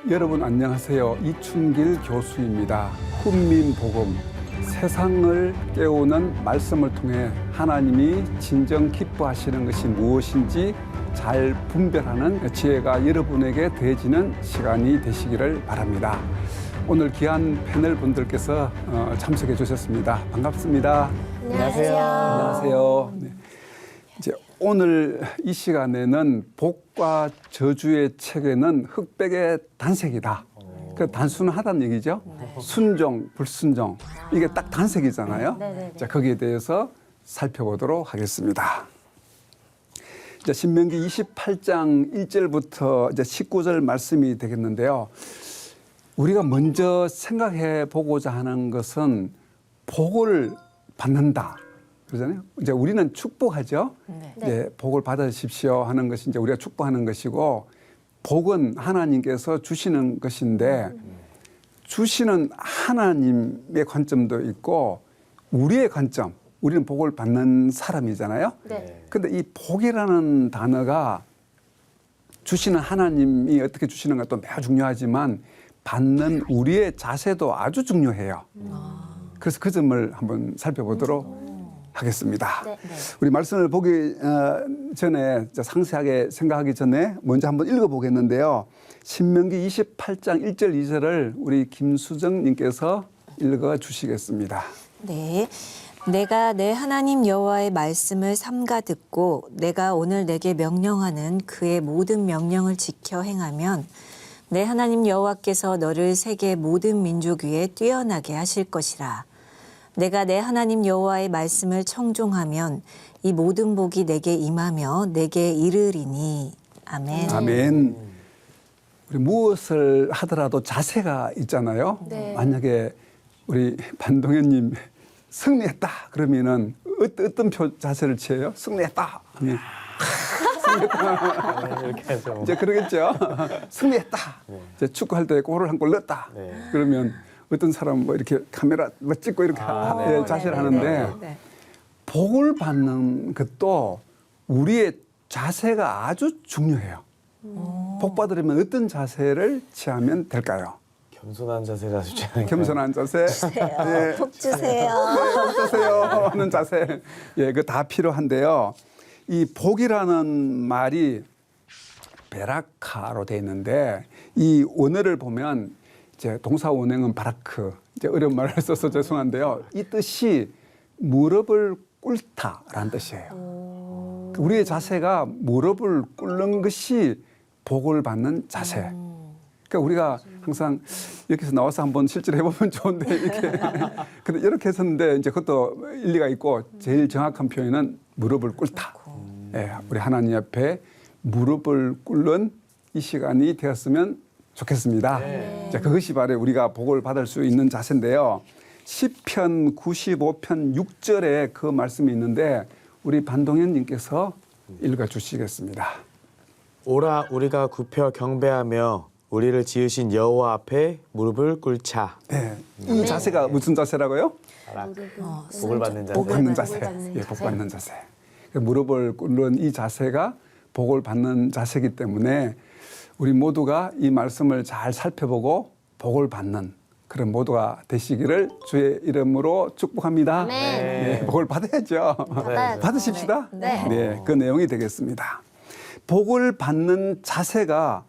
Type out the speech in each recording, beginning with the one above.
여러분 안녕하세요. 이춘길 교수입니다. 훈민복음, 세상을 깨우는 말씀을 통해 하나님이 진정 기뻐하시는 것이 무엇인지 잘 분별하는 지혜가 여러분에게 더해지는 시간이 되시기를 바랍니다. 오늘 귀한 패널 분들께서 참석해 주셨습니다. 반갑습니다. 안녕하세요. 안녕하세요. 네. 이제 오늘 이 시간에는 복과 저주의 책에는 흑백의 단색이다. 그 단순하다는 얘기죠. 순종, 불순종. 이게 딱 단색이잖아요. 자, 거기에 대해서 살펴보도록 하겠습니다. 이제 신명기 28장 1절부터 이제 19절 말씀이 되겠는데요. 우리가 먼저 생각해 보고자 하는 것은 복을 받는다. 그러잖아요. 이제 우리는 축복하죠. 이제 복을 받으십시오 하는 것이 이제 우리가 축복하는 것이고, 복은 하나님께서 주시는 것인데, 주시는 하나님의 관점도 있고 우리의 관점, 우리는 복을 받는 사람이잖아요. 근데 이 복이라는 단어가 주시는 하나님이 어떻게 주시는 것도 매우 중요하지만 받는 우리의 자세도 아주 중요해요. 그래서 그 점을 한번 살펴보도록 하겠습니다. 우리 말씀을 보기 전에 상세하게 생각하기 전에 먼저 한번 읽어보겠는데요. 신명기 28장 1절 2절을 우리 김수정 님께서 읽어주시겠습니다. 네. 내가 내 하나님 여호와의 말씀을 삼가 듣고 내가 오늘 내게 명령하는 그의 모든 명령을 지켜 행하면 내 하나님 여호와께서 너를 세계 모든 민족 위에 뛰어나게 하실 것이라. 내가 내 하나님 여호와의 말씀을 청종하면 이 모든 복이 내게 임하며 내게 이르리니. 아멘. 아멘. 우리 무엇을 하더라도 자세가 있잖아요. 만약에 우리 반동현님 승리했다 그러면은 어떤 자세를 취해요? 승리했다 하면 이렇게 해서 이제 그러겠죠. 승리했다. 이제 축구할 때 골을 한 골 넣었다. 그러면 어떤 사람은 뭐 이렇게 카메라 찍고 이렇게 자세를 하는데 복을 받는 것도 우리의 자세가 아주 중요해요. 복 받으려면 어떤 자세를 취하면 될까요? 겸손한 자세가 쉽지 않아요. 겸손한 자세. 네. 복 주세요. 복 주세요 하는 자세. 예, 그 다 필요한데요. 이 복이라는 말이 베라카로 되어 있는데 이 원어를 보면 이제 동사 원형은 바라크. 이제 어려운 말을 써서 죄송한데요. 이 뜻이 무릎을 꿇다라는 뜻이에요. 우리의 자세가 무릎을 꿇는 것이 복을 받는 자세. 그러니까 우리가 항상 여기서 나와서 한번 실제로 해보면 좋은데 이렇게 근데 이렇게 했었는데 이제 그것도 일리가 있고 제일 정확한 표현은 무릎을 꿇다. 예, 우리 하나님 앞에 무릎을 꿇는 이 시간이 되었으면 좋겠습니다. 자, 그것이 바로 우리가 복을 받을 수 있는 자세인데요. 시편 95편 6절에 그 말씀이 있는데 우리 반동현 님께서 읽어주시겠습니다. 오라 우리가 굽혀 경배하며 우리를 지으신 여호와 앞에 무릎을 꿇자. 네, 이 자세가 무슨 자세라고요? 복을 받는 자세. 복 받는 자세. 예, 복 받는 자세. 무릎을 꿇는 이 자세가 복을 받는 자세이기 때문에 우리 모두가 이 말씀을 잘 살펴보고 복을 받는 그런 모두가 되시기를 주의 이름으로 축복합니다. 네, 복을 받아야죠. 받으십시다. 네, 그 내용이 되겠습니다. 복을 받는 자세가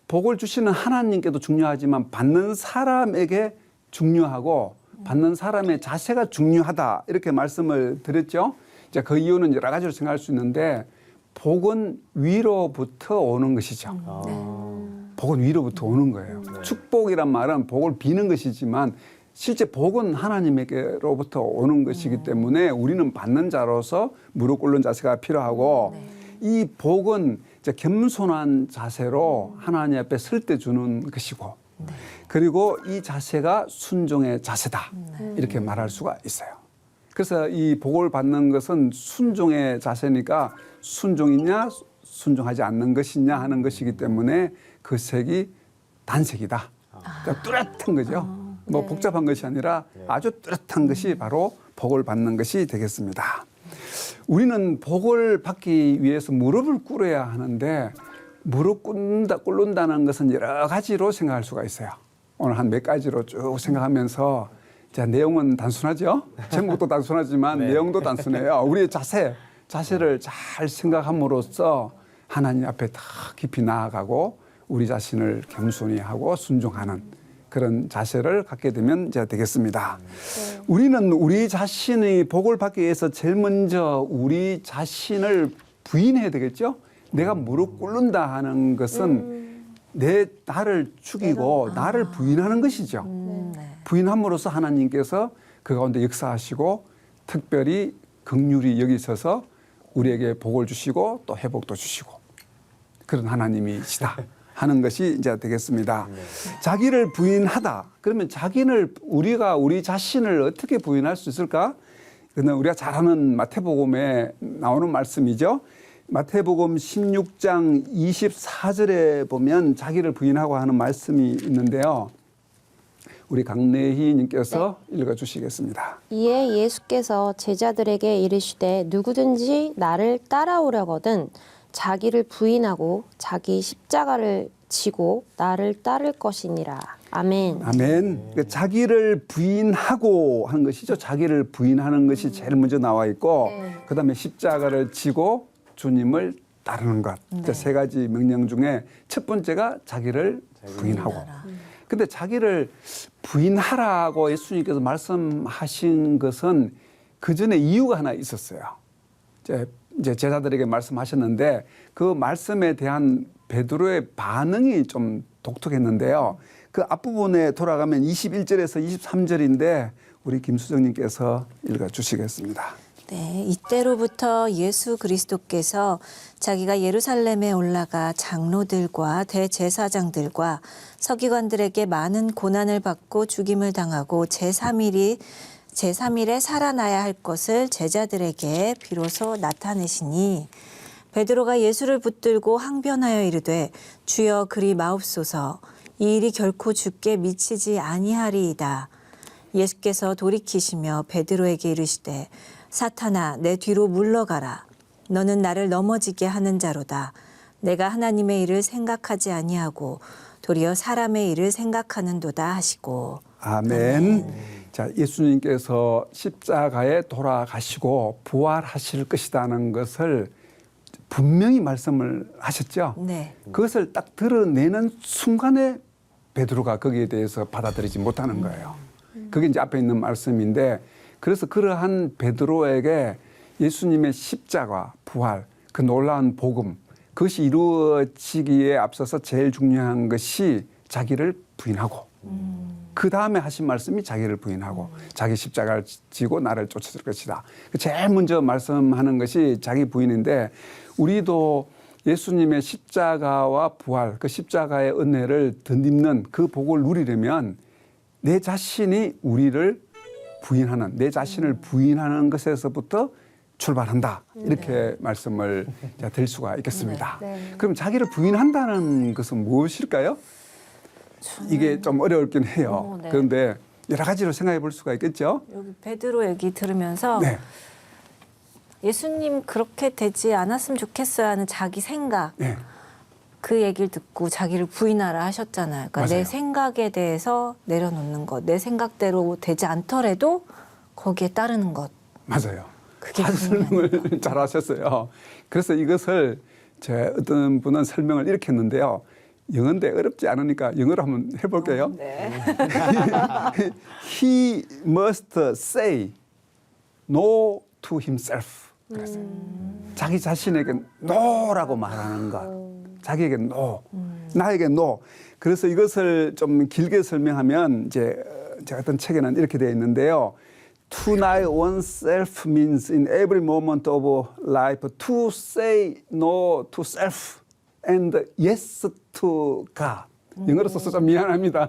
복을 주시는 하나님께도 중요하지만 받는 사람에게 중요하고 받는 사람의 자세가 중요하다 이렇게 말씀을 드렸죠. 이제 그 이유는 여러 가지로 생각할 수 있는데 복은 위로부터 오는 것이죠. 복은 위로부터 오는 거예요. 축복이란 말은 복을 비는 것이지만 실제 복은 하나님에게로부터 오는 것이기 때문에 우리는 받는 자로서 무릎 꿇는 자세가 필요하고 이 복은 이제 겸손한 자세로 하나님 앞에 설 때 주는 것이고 그리고 이 자세가 순종의 자세다 이렇게 말할 수가 있어요. 그래서 이 복을 받는 것은 순종의 자세니까 순종이냐 순종하지 않는 것이냐 하는 것이기 때문에 그 색이 단색이다. 그러니까 뚜렷한 거죠. 뭐 복잡한 것이 아니라 아주 뚜렷한 것이 바로 복을 받는 것이 되겠습니다. 우리는 복을 받기 위해서 무릎을 꿇어야 하는데 무릎 꿇는다는 것은 여러 가지로 생각할 수가 있어요. 오늘 한 몇 가지로 쭉 생각하면서 자, 내용은 단순하죠. 제목도 단순하지만 내용도 단순해요. 우리의 자세를 잘 생각함으로써 하나님 앞에 더 깊이 나아가고 우리 자신을 겸손히 하고 순종하는 그런 자세를 갖게 되면 이제 되겠습니다. 우리는 우리 자신의 복을 받기 위해서 제일 먼저 우리 자신을 부인해야 되겠죠. 내가 무릎 꿇는다 하는 것은 나를 죽이고 나를 부인하는 것이죠. 부인함으로써 하나님께서 그 가운데 역사하시고 특별히 긍휼히 여기셔서 우리에게 복을 주시고 또 회복도 주시고 그런 하나님이시다 하는 것이 이제 되겠습니다. 자기를 부인하다. 그러면 우리가 우리 자신을 어떻게 부인할 수 있을까? 그는 우리가 잘 아는 마태복음에 나오는 말씀이죠. 마태복음 16장 24절에 보면 자기를 부인하고 하는 말씀이 있는데요. 우리 강내희 님께서 읽어주시겠습니다. 이에 예수께서 제자들에게 이르시되 누구든지 나를 따라오려거든 자기를 부인하고 자기 십자가를 지고 나를 따를 것이니라. 아멘. 아멘. 그러니까 자기를 부인하고 하는 것이죠. 자기를 부인하는 것이 제일 먼저 나와 있고 그다음에 십자가를 지고 주님을 따르는 것. 세 가지 명령 중에 첫 번째가 자기를 부인하고. 근데 자기를 부인하라고 예수님께서 말씀하신 것은 그 전에 이유가 하나 있었어요. 이제 제자들에게 말씀하셨는데 그 말씀에 대한 베드로의 반응이 좀 독특했는데요. 그 앞부분에 돌아가면 21절에서 23절인데 우리 김수정님께서 읽어주시겠습니다. 네, 이때로부터 예수 그리스도께서 자기가 예루살렘에 올라가 장로들과 대제사장들과 서기관들에게 많은 고난을 받고 죽임을 당하고 제3일에 살아나야 할 것을 제자들에게 비로소 나타내시니 베드로가 예수를 붙들고 항변하여 이르되 주여 그리 마옵소서 이 일이 결코 주께 미치지 아니하리이다. 예수께서 돌이키시며 베드로에게 이르시되 사탄아 내 뒤로 물러가라. 너는 나를 넘어지게 하는 자로다. 내가 하나님의 일을 생각하지 아니하고 도리어 사람의 일을 생각하는도다 하시고. 아멘. 자, 예수님께서 십자가에 돌아가시고 부활하실 것이라는 것을 분명히 말씀을 하셨죠. 네. 그것을 딱 드러내는 순간에 베드로가 거기에 대해서 받아들이지 못하는 거예요. 그게 이제 앞에 있는 말씀인데 그래서 그러한 베드로에게 예수님의 십자가, 부활, 그 놀라운 복음 그것이 이루어지기에 앞서서 제일 중요한 것이 자기를 부인하고 그 다음에 하신 말씀이 자기를 부인하고 자기 십자가를 지고 나를 쫓아줄 것이다. 제일 먼저 말씀하는 것이 자기 부인인데 우리도 예수님의 십자가와 부활, 그 십자가의 은혜를 덧입는 그 복을 누리려면 내 자신이 우리를 부인하는, 내 자신을 부인하는 것에서부터 출발한다. 이렇게 말씀을 드릴 수가 있겠습니다. 그럼 자기를 부인한다는 것은 무엇일까요? 이게 좀 어려울긴 해요. 네. 그런데 여러 가지로 생각해 볼 수가 있겠죠. 여기 베드로 얘기 들으면서 네. 예수님 그렇게 되지 않았으면 좋겠어요 하는 자기 생각 네. 그 얘기를 듣고 자기를 부인하라 하셨잖아요. 그러니까 맞아요. 내 생각에 대해서 내려놓는 것, 내 생각대로 되지 않더라도 거기에 따르는 것. 맞아요. 그게 아주 설명을 잘 하셨어요. 그래서 이것을 어떤 분은 설명을 이렇게 했는데요. 영어인데 어렵지 않으니까 영어로 한번 해볼게요. 네. He must say no to himself. 그랬어요. 자기 자신에게 no라고 말하는 것. 자기에게 no, 나에게 no. 그래서 이것을 좀 길게 설명하면 이제 제가 어떤 책에는 이렇게 되어 있는데요. To deny oneself means in every moment of life to say no to self and yes to God. 영어로 써서 좀 미안합니다.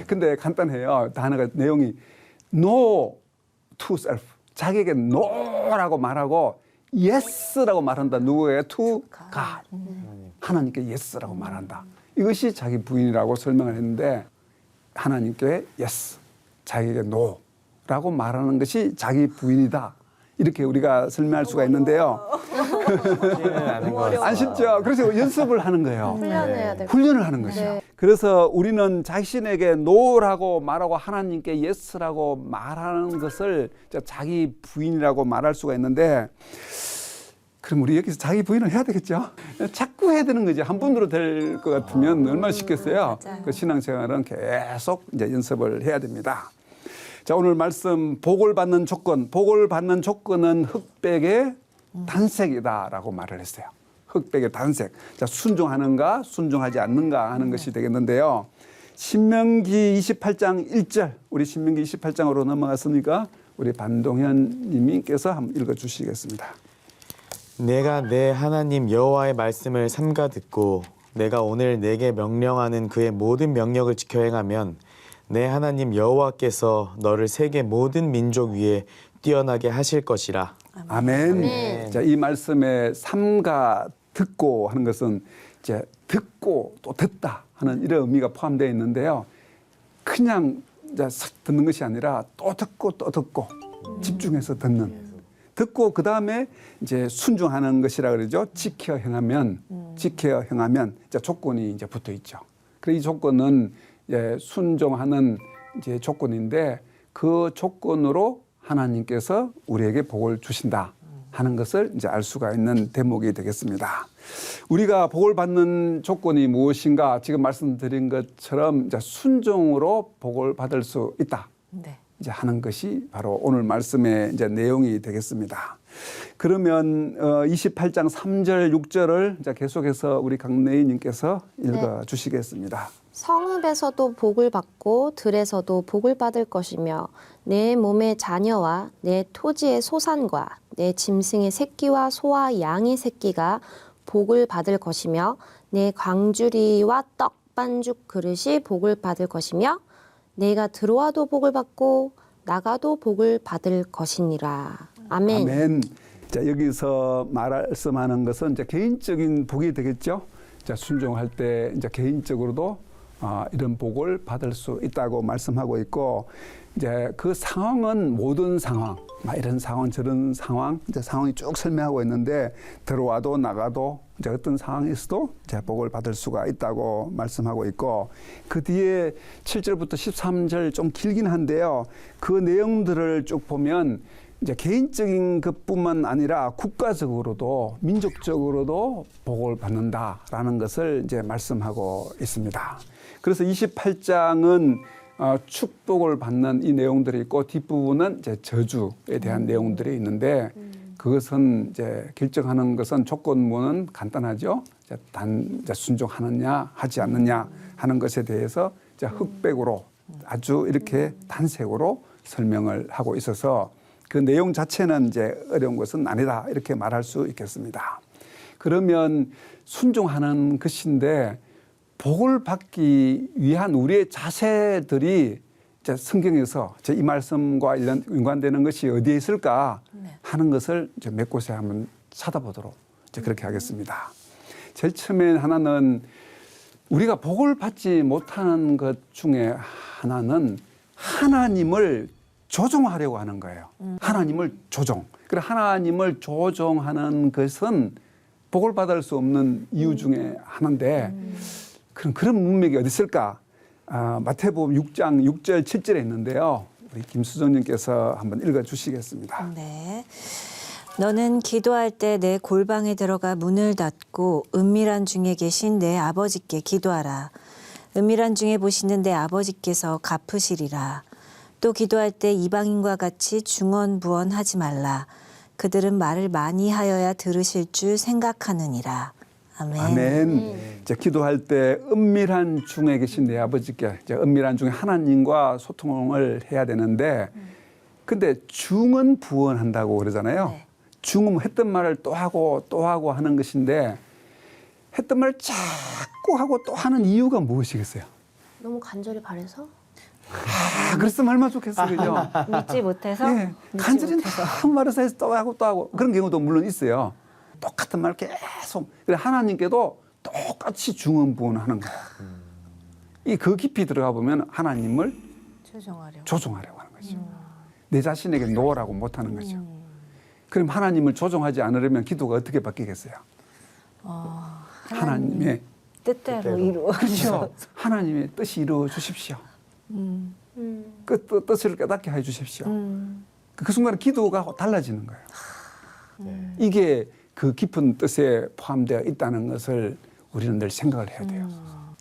근데 간단해요. 단어가 내용이 no to self. 자기에게 no라고 말하고 yes라고 말한다. 누구에게? to God. 하나님께 yes라고 말한다. 이것이 자기 부인이라고 설명을 했는데 하나님께 yes, 자기에게 no라고 말하는 것이 자기 부인이다. 이렇게 우리가 설명할 수가 있는데요. 쉽지는 않은 것 같아요. 안 쉽죠. 그래서 연습을 하는 거예요. 훈련해야 될 훈련을 하는 거죠. 네. 그래서 우리는 자신에게 노라고 말하고 하나님께 예스라고 말하는 것을 자기 부인이라고 말할 수가 있는데, 그럼 우리 여기서 자기 부인을 해야 되겠죠? 자꾸 해야 되는 거지. 한 분으로 될 것 같으면 얼마나 쉽겠어요? 맞아요. 그 신앙생활은 계속 이제 연습을 해야 됩니다. 자, 오늘 말씀 복을 받는 조건, 복을 받는 조건은 흑백의 단색이다라고 말을 했어요. 흑백의 단색. 자, 순종하는가, 순종하지 않는가 하는 것이 되겠는데요. 신명기 28장 1절, 우리 신명기 28장으로 넘어갔으니까 우리 반동현 님께서 한번 읽어 주시겠습니다. 내가 내 하나님 여호와의 말씀을 삼가 듣고 내가 오늘 내게 명령하는 그의 모든 명령을 지켜 행하면 내 하나님 여호와께서 너를 세계 모든 민족 위에 뛰어나게 하실 것이라. 아멘. 아멘. 자, 이 말씀에 삼가 듣고 하는 것은 이제 듣고 또 듣다 하는 이런 의미가 포함되어 있는데요. 그냥 이제 싹 듣는 것이 아니라 또 듣고 또 듣고 집중해서 듣는. 듣고 그 다음에 이제 순종하는 것이라 그러죠. 지켜 행하면 이제 조건이 이제 붙어 있죠. 그래서 이 조건은 이제 순종하는 이제 조건인데 그 조건으로 하나님께서 우리에게 복을 주신다 하는 것을 이제 알 수가 있는 대목이 되겠습니다. 우리가 복을 받는 조건이 무엇인가? 지금 말씀드린 것처럼 이제 순종으로 복을 받을 수 있다. 네. 이제 하는 것이 바로 오늘 말씀의 이제 내용이 되겠습니다. 그러면 28장 3절, 6절을 이제 계속해서 우리 강내희님께서 읽어 주시겠습니다. 성읍에서도 복을 받고 들에서도 복을 받을 것이며 내 몸의 자녀와 내 토지의 소산과 내 짐승의 새끼와 소와 양의 새끼가 복을 받을 것이며 내 광주리와 떡 반죽 그릇이 복을 받을 것이며 내가 들어와도 복을 받고 나가도 복을 받을 것이니라. 아멘. 아멘. 자, 여기서 말씀하는 것은 이제 개인적인 복이 되겠죠. 자, 순종할 때 이제 개인적으로도 이런 복을 받을 수 있다고 말씀하고 있고, 이제 그 상황은 모든 상황, 이런 상황, 저런 상황, 이제 상황이 쭉 설명하고 있는데 들어와도 나가도 이제 어떤 상황에서도 이제 복을 받을 수가 있다고 말씀하고 있고, 그 뒤에 7절부터 13절 좀 길긴 한데요. 그 내용들을 쭉 보면 이제 개인적인 것뿐만 아니라 국가적으로도 민족적으로도 복을 받는다라는 것을 이제 말씀하고 있습니다. 그래서 28장은 축복을 받는 이 내용들이 있고 뒷부분은 이제 저주에 대한 내용들이 있는데 그것은 이제 결정하는 것은 조건문은 간단하죠. 이제 순종하느냐 하지 않느냐 하는 것에 대해서 이제 흑백으로 아주 이렇게 단색으로 설명을 하고 있어서 그 내용 자체는 이제 어려운 것은 아니다 이렇게 말할 수 있겠습니다. 그러면 순종하는 것인데 복을 받기 위한 우리의 자세들이 이제 성경에서 이 말씀과 연관되는 것이 어디에 있을까 하는 것을 이제 몇 곳에 한번 찾아보도록 이제 그렇게 하겠습니다. 제일 처음에 하나는 우리가 복을 받지 못하는 것 중에 하나는 하나님을 조종하려고 하는 거예요. 하나님을 조종. 그래 하나님을 조종하는 것은 복을 받을 수 없는 이유 중에 하나인데 그런 문맥이 어디 있을까? 마태복음 6장 6절 7절에 있는데요. 우리 김수정님께서 한번 읽어 주시겠습니다. 네. 너는 기도할 때 내 골방에 들어가 문을 닫고 은밀한 중에 계신 내 아버지께 기도하라. 은밀한 중에 보시는 내 아버지께서 갚으시리라. 또 기도할 때 이방인과 같이 중언부언하지 말라. 그들은 말을 많이 하여야 들으실 줄 생각하느니라. 아멘. 아멘. 이제 기도할 때 은밀한 중에 계신 내 아버지께 이제 은밀한 중에 하나님과 소통을 해야 되는데 근데 중언부언한다고 그러잖아요. 네. 중은 했던 말을 또 하고 하는 것인데 했던 말을 자꾸 하고 또 하는 이유가 무엇이겠어요? 너무 간절히 바래서? 그랬으면 얼마나 좋겠어요. 그죠? 믿지 못해서? 예, 간절히 너무 말해서 해서 또 하고 그런 경우도 물론 있어요. 똑같은 말 계속. 그래 하나님께도 똑같이 중언부언하는 거예요. 이 그 깊이 들어가 보면 하나님을 조종하려고 하는 거죠. 내 자신에게 노라고 못하는 거죠. 그럼 하나님을 조종하지 않으려면 기도가 어떻게 바뀌겠어요? 하나님의 뜻대로 이루어. 그렇죠. 하나님의 뜻이 이루어 주십시오. 그 뜻을 깨닫게 해 주십시오. 그 순간에 기도가 달라지는 거예요. 이게 그 깊은 뜻에 포함되어 있다는 것을 우리는 늘 생각을 해야 돼요.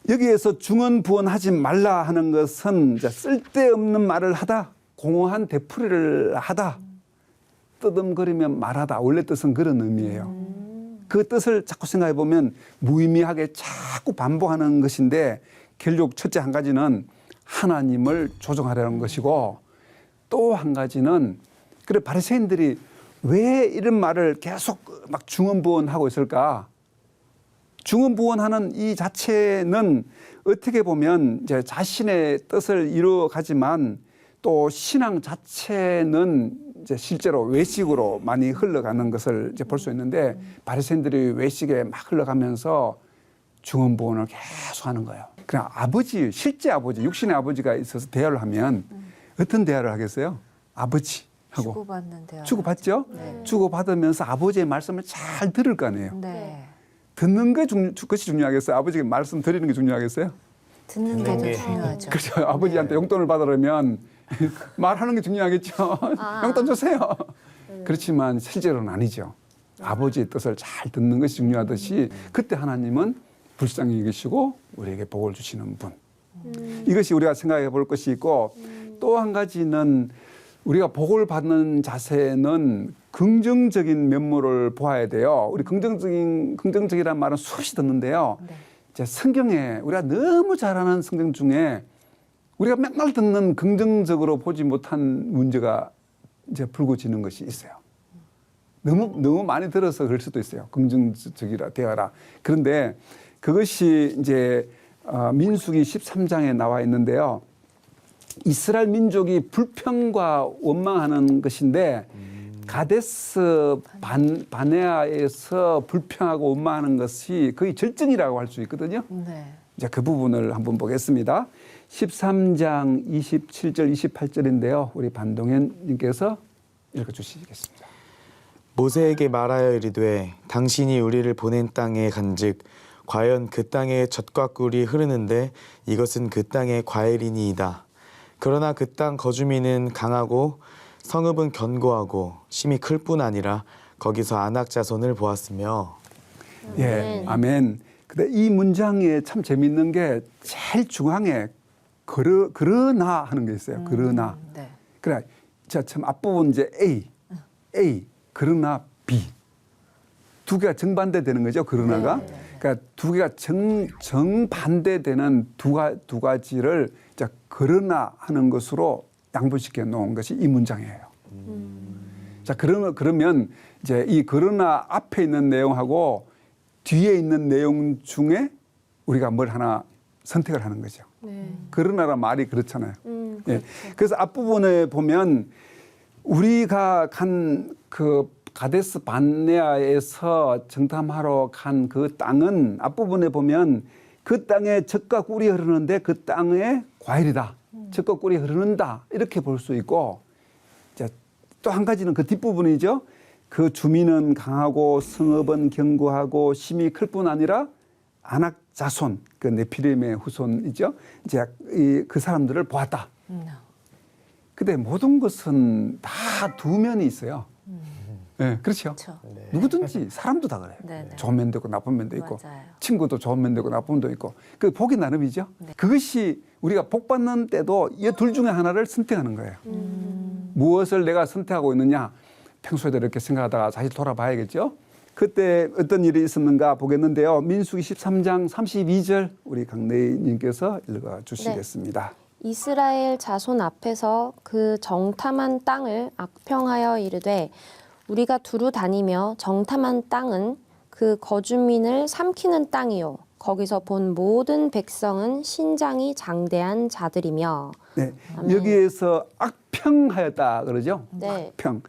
여기에서 중언부언하지 말라 하는 것은 이제 쓸데없는 말을 하다, 공허한 되풀이를 하다, 뜨듬거리며 말하다. 원래 뜻은 그런 의미예요. 그 뜻을 자꾸 생각해 보면 무의미하게 자꾸 반복하는 것인데 결국 첫째 한 가지는 하나님을 조종하려는 것이고 또 한 가지는 그래 바리새인들이 왜 이런 말을 계속 막 중언부언하고 있을까? 중언부언하는 이 자체는 어떻게 보면 이제 자신의 뜻을 이루어가지만 또 신앙 자체는 이제 실제로 외식으로 많이 흘러가는 것을 이제 볼 수 있는데 바리새인들이 외식에 막 흘러가면서 중언부언을 계속 하는 거예요. 그냥 아버지, 실제 아버지, 육신의 아버지가 있어서 대화를 하면 어떤 대화를 하겠어요? 아버지하고 주고받는 대화. 주고받죠? 네. 주고받으면서 아버지의 말씀을 잘 들을 거 아니에요. 네. 듣는 것이 중요하겠어요? 아버지가 말씀 드리는 게 중요하겠어요? 듣는 게 더 중요하죠. 그렇죠. 아버지한테 용돈을 받으려면 말하는 게 중요하겠죠. 용돈 주세요. 그렇지만 실제로는 아니죠. 아버지의 뜻을 잘 듣는 것이 중요하듯이 그때 하나님은 불쌍히 여기시고 우리에게 복을 주시는 분. 이것이 우리가 생각해 볼 것이 있고 또 한 가지는 우리가 복을 받는 자세는 긍정적인 면모를 보아야 돼요. 우리 긍정적이라는 말은 수없이 듣는데요. 네. 이제 성경에 우리가 너무 잘 아는 성경 중에 우리가 맨날 듣는 긍정적으로 보지 못한 문제가 이제 불거지는 것이 있어요. 너무 많이 들어서 그럴 수도 있어요. 긍정적이라 되어라. 그런데 그것이 이제 민수기 13장에 나와 있는데요. 이스라엘 민족이 불평과 원망하는 것인데 가데스 바네아에서 불평하고 원망하는 것이 거의 절정이라고 할 수 있거든요. 네. 이제 그 부분을 한번 보겠습니다. 13장 27절 28절인데요. 우리 반동현 님께서 읽어주시겠습니다. 모세에게 말하여 이르되 당신이 우리를 보낸 땅에 간즉 과연 그 땅에 젖과 꿀이 흐르는데 이것은 그 땅의 과일이니이다. 그러나 그 땅 거주민은 강하고 성읍은 견고하고 심이 클 뿐 아니라 거기서 안악 자손을 보았으며. 예, 아멘. 근데 이 문장에 참 재밌는 게 제일 중앙에 그러나 하는 게 있어요. 그러나. 네. 그래, 자, 참 앞부분 이제 A, 그러나 B. 두 개가 정반대되는 거죠. 그러나가. 그러니까 두 개가 정반대되는 두 가지를 자, 그러나 하는 것으로 양분시켜 놓은 것이 이 문장이에요. 자, 그러면 이제 이 그러나 앞에 있는 내용하고 뒤에 있는 내용 중에 우리가 뭘 하나 선택을 하는 거죠. 그러나란 말이 그렇잖아요. 예. 그래서 앞부분에 보면 우리가 간 그 가데스 반네아에서 정탐하러 간 그 땅은 앞부분에 보면 그 땅에 젖과 꿀이 흐르는데 그 땅에 과일이다. 젖과 꿀이 흐르는다. 이렇게 볼 수 있고 또 한 가지는 그 뒷부분이죠. 그 주민은 강하고 성읍은 견고하고 심이 클 뿐 아니라 아낙 자손, 그 네피림의 후손이죠. 이제 그 사람들을 보았다. 근데 모든 것은 다 두 면이 있어요. 네, 그렇죠. 그렇죠. 누구든지 사람도 다 그래요. 네네. 좋은 면도 있고 나쁜 면도 있고 맞아요. 친구도 좋은 면도 있고 나쁜 면도 있고 그 복이 나름이죠. 네. 그것이 우리가 복 받는 때도 이 둘 중에 하나를 선택하는 거예요. 무엇을 내가 선택하고 있느냐 평소에도 이렇게 생각하다가 다시 돌아봐야겠죠. 그때 어떤 일이 있었는가 보겠는데요. 민수기 13장 32절 우리 강래님께서 읽어주시겠습니다. 이스라엘 자손 앞에서 그 정탐한 땅을 악평하여 이르되 우리가 두루 다니며 정탐한 땅은 그 거주민을 삼키는 땅이요 거기서 본 모든 백성은 신장이 장대한 자들이며. 네, 여기에서 악평하였다 그러죠. 네. 악평.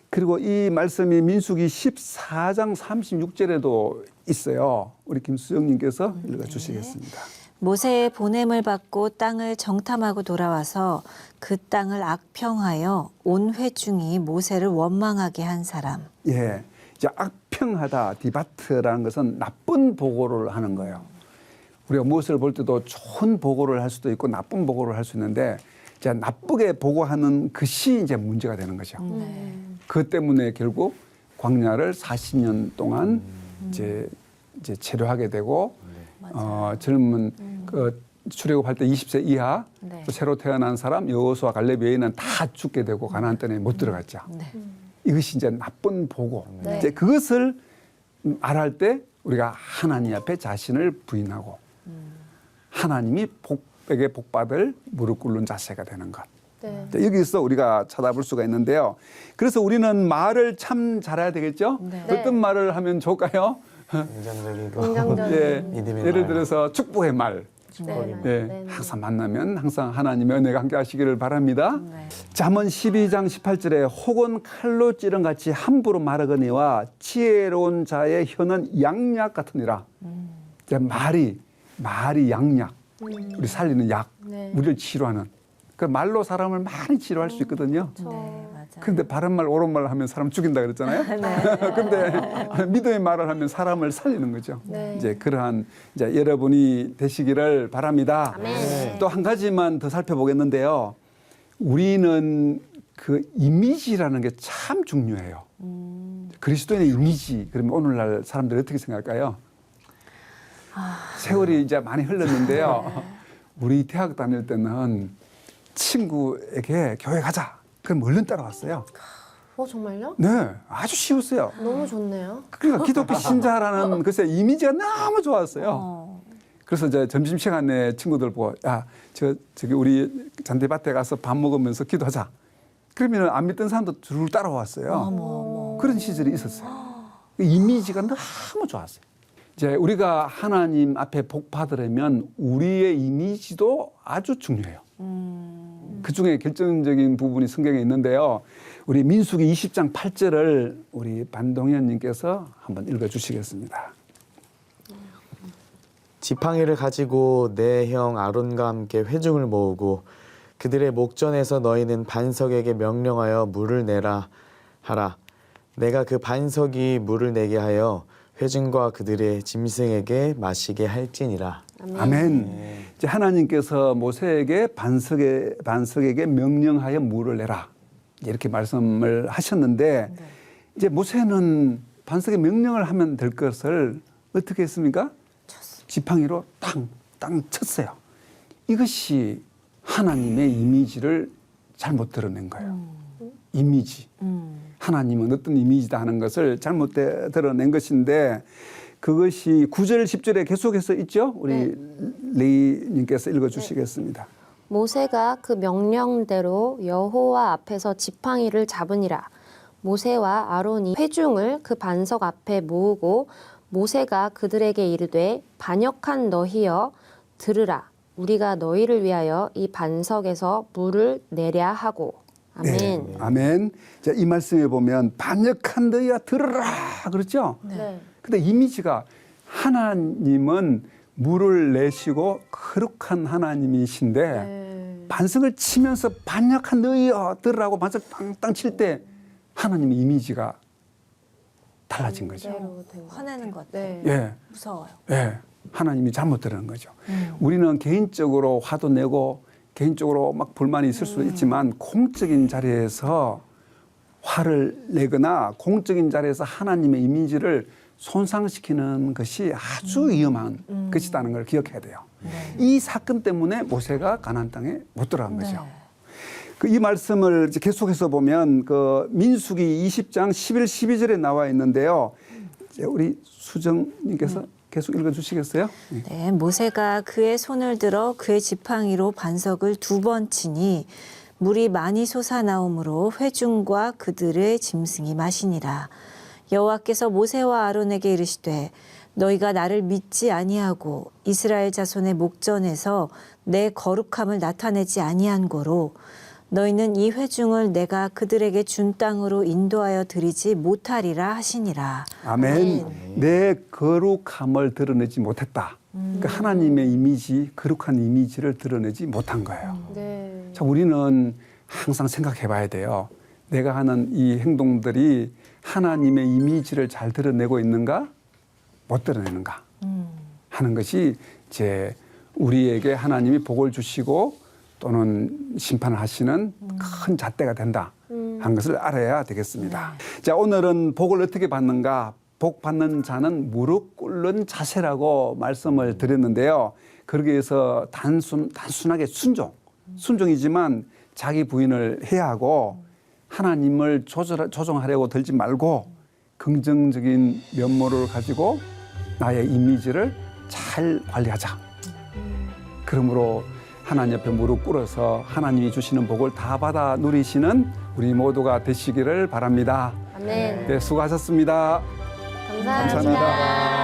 그리고 이 말씀이 민수기 14장 36절에도 있어요. 우리 김수정님께서 읽어주시겠습니다. 모세의 보냄을 받고 땅을 정탐하고 돌아와서 그 땅을 악평하여 온 회중이 모세를 원망하게 한 사람. 예, 이제 악평하다, 디바트라는 것은 나쁜 보고를 하는 거예요. 우리가 무엇을 볼 때도 좋은 보고를 할 수도 있고 나쁜 보고를 할 수 있는데 이제 나쁘게 보고하는 것이 이제 문제가 되는 거죠. 그 때문에 결국 광야를 40년 동안 이제 체류하게 되고 젊은 그 출애굽할 때 20세 이하 네. 또 새로 태어난 사람 여호수아 갈렙 외에는 다 죽게 되고 가나안 땅에 못 들어갔죠. 네. 이것이 이제 나쁜 보고 네. 이제 그것을 말할 때 우리가 하나님 앞에 자신을 부인하고 하나님이 복에게 복받을 무릎 꿇는 자세가 되는 것. 네. 자, 여기서 우리가 찾아볼 수가 있는데요. 그래서 우리는 말을 참 잘해야 되겠죠. 네. 어떤 말을 하면 좋을까요? 긍정적이고 긍정적인 예, 믿음의 예를 말. 들어서 축복의 말. 네. 예, 네. 항상 만나면 항상 하나님의 은혜가 함께 하시기를 바랍니다. 네. 잠언 12장 18절에 혹은 칼로 찌른 같이 함부로 말하거니와 지혜로운 자의 혀는 양약 같으니라. 이제 말이 양약, 우리 살리는 약, 네. 우리를 치료하는. 그 말로 사람을 많이 치료할 수 있거든요. 네, 맞아요. 그런데 바른 말, 옳은 말을 하면 사람 죽인다 그랬잖아요. 근데 믿음의 말을 하면 사람을 살리는 거죠. 네. 이제 그러한 이제 여러분이 되시기를 바랍니다. 아멘. 또 한 가지만 더 살펴보겠는데요. 우리는 그 이미지라는 게 참 중요해요. 그리스도인의 이미지. 그러면 오늘날 사람들이 어떻게 생각할까요? 세월이 이제 많이 흘렀는데요. 우리 대학 다닐 때는 친구에게 교회 가자. 그럼 얼른 따라왔어요. 정말요? 네, 아주 쉬웠어요. 너무 좋네요. 그러니까 기독교 신자라는 글쎄 이미지가 너무 좋았어요. 그래서 이제 점심시간에 친구들 보고 저기 우리 잔디밭에 가서 밥 먹으면서 기도하자. 그러면 안 믿던 사람도 줄 따라왔어요. 그런 시절이 있었어요. 그 이미지가 너무 좋았어요. 이제 우리가 하나님 앞에 복 받으려면 우리의 이미지도 아주 중요해요. 그 중에 결정적인 부분이 성경에 있는데요. 우리 민수기 20장 8절을 우리 반동현님께서 한번 읽어주시겠습니다. 지팡이를 가지고 내 형 아론과 함께 회중을 모으고 그들의 목전에서 너희는 반석에게 명령하여 물을 내라 하라. 내가 그 반석이 물을 내게 하여 회중과 그들의 짐승에게 마시게 할지니라. 아멘. 이제 하나님께서 모세에게 반석에게 명령하여 물을 내라. 이렇게 말씀을 하셨는데 이제 모세는 반석에 명령을 하면 될 것을 어떻게 했습니까? 지팡이로 땅 쳤어요. 이것이 하나님의 이미지를 잘못 드러낸 거예요. 이미지. 하나님은 어떤 이미지다 하는 것을 잘못 드러낸 것인데 그것이 9절 10절에 계속해서 있죠. 우리 레이님께서 읽어주시겠습니다. 모세가 그 명령대로 여호와 앞에서 지팡이를 잡으니라. 모세와 아론이 회중을 그 반석 앞에 모으고 모세가 그들에게 이르되 반역한 너희여 들으라. 우리가 너희를 위하여 이 반석에서 물을 내랴 하고. 아멘. 네, 아멘. 자, 이 말씀에 보면 반역한 너희야 들으라 그렇죠. 네. 근데 이미지가 하나님은 물을 내시고 거룩한 하나님이신데 네. 반석을 치면서 반역한 너희여 들으라고 반석 땅땅 칠 때 하나님의 이미지가 달라진 거죠. 그대로 된 것 화내는 것 같아요. 네. 예, 무서워요. 예. 하나님이 잘못 들은 거죠. 우리는 개인적으로 화도 내고 개인적으로 막 불만이 있을 수도 있지만 공적인 자리에서 화를 내거나 공적인 자리에서 하나님의 이미지를 손상시키는 것이 아주 위험한 것이라는 걸 기억해야 돼요. 이 사건 때문에 모세가 가나안 땅에 못 들어간 거죠. 그 이 말씀을 이제 계속해서 보면 그 민수기 20장 11, 12절에 나와 있는데요. 이제 우리 수정님께서 계속 읽어주시겠어요? 네, 모세가 그의 손을 들어 그의 지팡이로 반석을 2번 치니 물이 많이 솟아나오므로 회중과 그들의 짐승이 마시니라. 여호와께서 모세와 아론에게 이르시되 너희가 나를 믿지 아니하고 이스라엘 자손의 목전에서 내 거룩함을 나타내지 아니한 고로 너희는 이 회중을 내가 그들에게 준 땅으로 인도하여 드리지 못하리라 하시니라. 아멘. 내 거룩함을 드러내지 못했다. 그러니까 하나님의 이미지, 거룩한 이미지를 드러내지 못한 거예요. 네. 자, 우리는 항상 생각해 봐야 돼요. 내가 하는 이 행동들이 하나님의 이미지를 잘 드러내고 있는가? 못 드러내는가? 하는 것이 이제 우리에게 하나님이 복을 주시고 또는 심판을 하시는 큰 잣대가 된다 하는 것을 알아야 되겠습니다. 자, 오늘은 복을 어떻게 받는가? 복 받는 자는 무릎 꿇는 자세라고 말씀을 드렸는데요. 그러기 위해서 단순하게 순종이지만 자기 부인을 해야 하고 하나님을 조종하려고 들지 말고 긍정적인 면모를 가지고 나의 이미지를 잘 관리하자. 그러므로 하나님 옆에 무릎 꿇어서 하나님이 주시는 복을 다 받아 누리시는 우리 모두가 되시기를 바랍니다. 아멘. 네, 수고하셨습니다. 감사합니다.